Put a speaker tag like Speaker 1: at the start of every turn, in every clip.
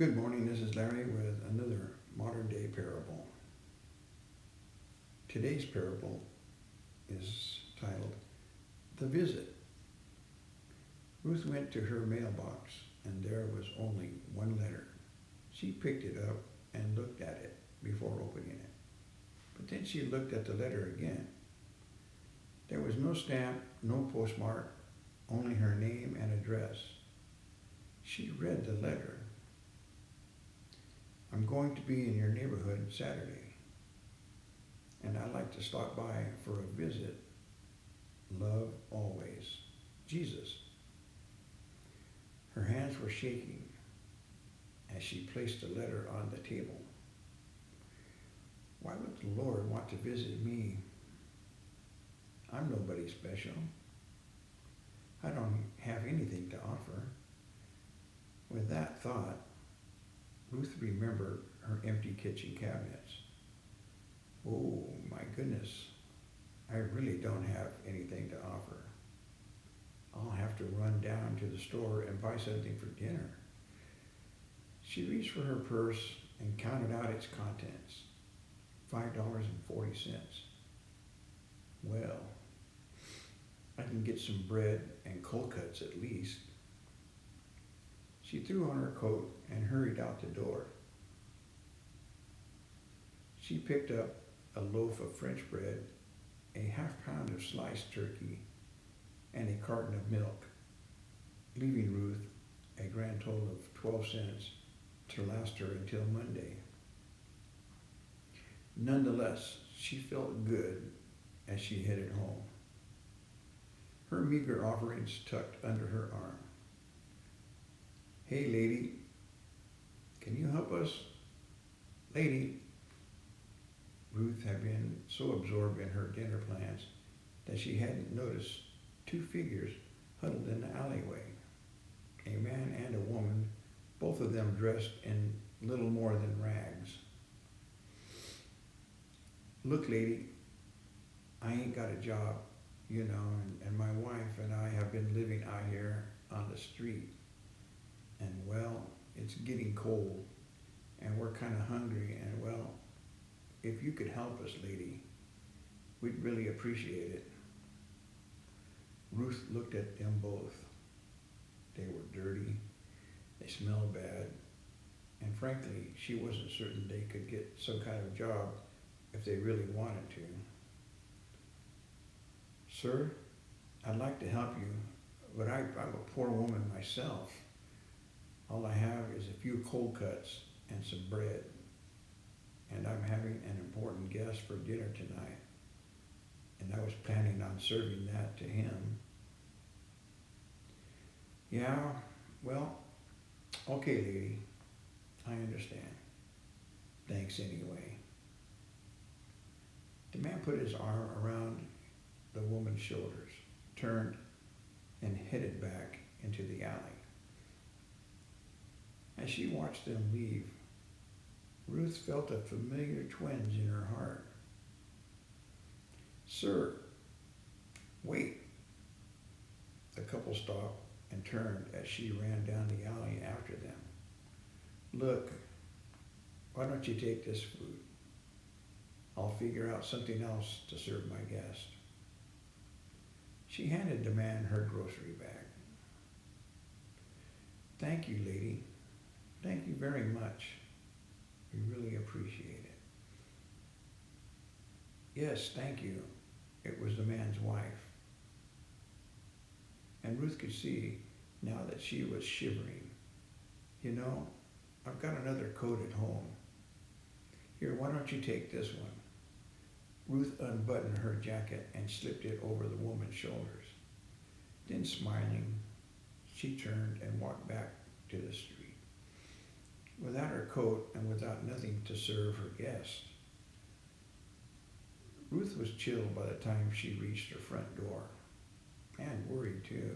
Speaker 1: Good morning, this is Larry with another modern day parable. Today's parable is titled The Visit. Ruth went to her mailbox and there was only one letter. She picked it up and looked at it before opening it. But then she looked at the letter again. There was no stamp, no postmark, only her name and address. She read the letter. I'm going to be in your neighborhood Saturday, and I'd like to stop by for a visit. Love always, Jesus. Her hands were shaking as she placed the letter on the table. Why would the Lord want to visit me? I'm nobody special. I don't have anything to offer. With that thought, Ruth remembered her empty kitchen cabinets. Oh my goodness, I really don't have anything to offer. I'll have to run down to the store and buy something for dinner. She reached for her purse and counted out its contents. $5.40. Well, I can get some bread and cold cuts at least. She threw on her coat and hurried out the door. She picked up a loaf of French bread, a half-pound of sliced turkey, and a carton of milk, leaving Ruth a grand total of 12 cents to last her until Monday. Nonetheless, she felt good as she headed home, her meager offerings tucked under her arm. Hey, lady, can you help us? Lady. Ruth had been so absorbed in her dinner plans that she hadn't noticed two figures huddled in the alleyway, a man and a woman, both of them dressed in little more than rags. Look, lady, I ain't got a job, and my wife and I have been living out here on the street. And well, it's getting cold and we're kind of hungry, and well, if you could help us, lady, we'd really appreciate it. Ruth looked at them both. They were dirty, they smelled bad, and frankly, she wasn't certain they could get some kind of job if they really wanted to. Sir, I'd like to help you, but I'm a poor woman myself. All I have is a few cold cuts and some bread, and I'm having an important guest for dinner tonight, and I was planning on serving that to him. Yeah, well, okay, lady, I understand. Thanks anyway. The man put his arm around the woman's shoulders, turned, and headed back into the alley. As she watched them leave, Ruth felt a familiar twinge in her heart. Sir, wait. The couple stopped and turned as she ran down the alley after them. Look, why don't you take this food? I'll figure out something else to serve my guest. She handed the man her grocery bag. Thank you, lady. Thank you very much. We really appreciate it. Yes, thank you. It was the man's wife. And Ruth could see now that she was shivering. I've got another coat at home. Here, why don't you take this one? Ruth unbuttoned her jacket and slipped it over the woman's shoulders. Then, smiling, she turned and walked back to the street. Without her coat and without nothing to serve her guest, Ruth was chilled by the time she reached her front door, and worried too.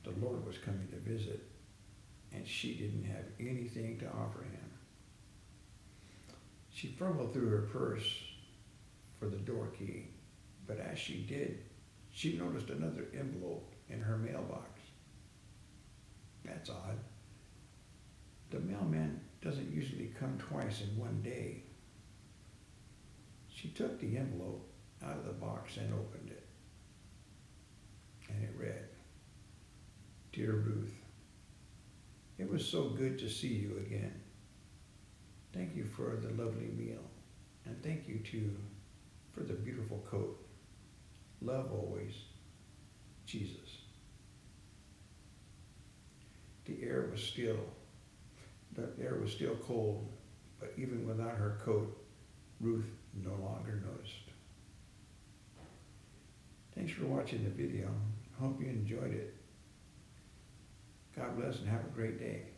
Speaker 1: The Lord was coming to visit, and she didn't have anything to offer him. She fumbled through her purse for the door key, but as she did, she noticed another envelope in her mailbox. That's odd. The mailman doesn't usually come twice in one day. She took the envelope out of the box and opened it. And it read, "Dear Ruth, it was so good to see you again. Thank you for the lovely meal, and thank you too for the beautiful coat. Love always, Jesus." The air was still cold, but even without her coat, Ruth no longer noticed. Thanks for watching the video. I hope you enjoyed it. God bless and have a great day.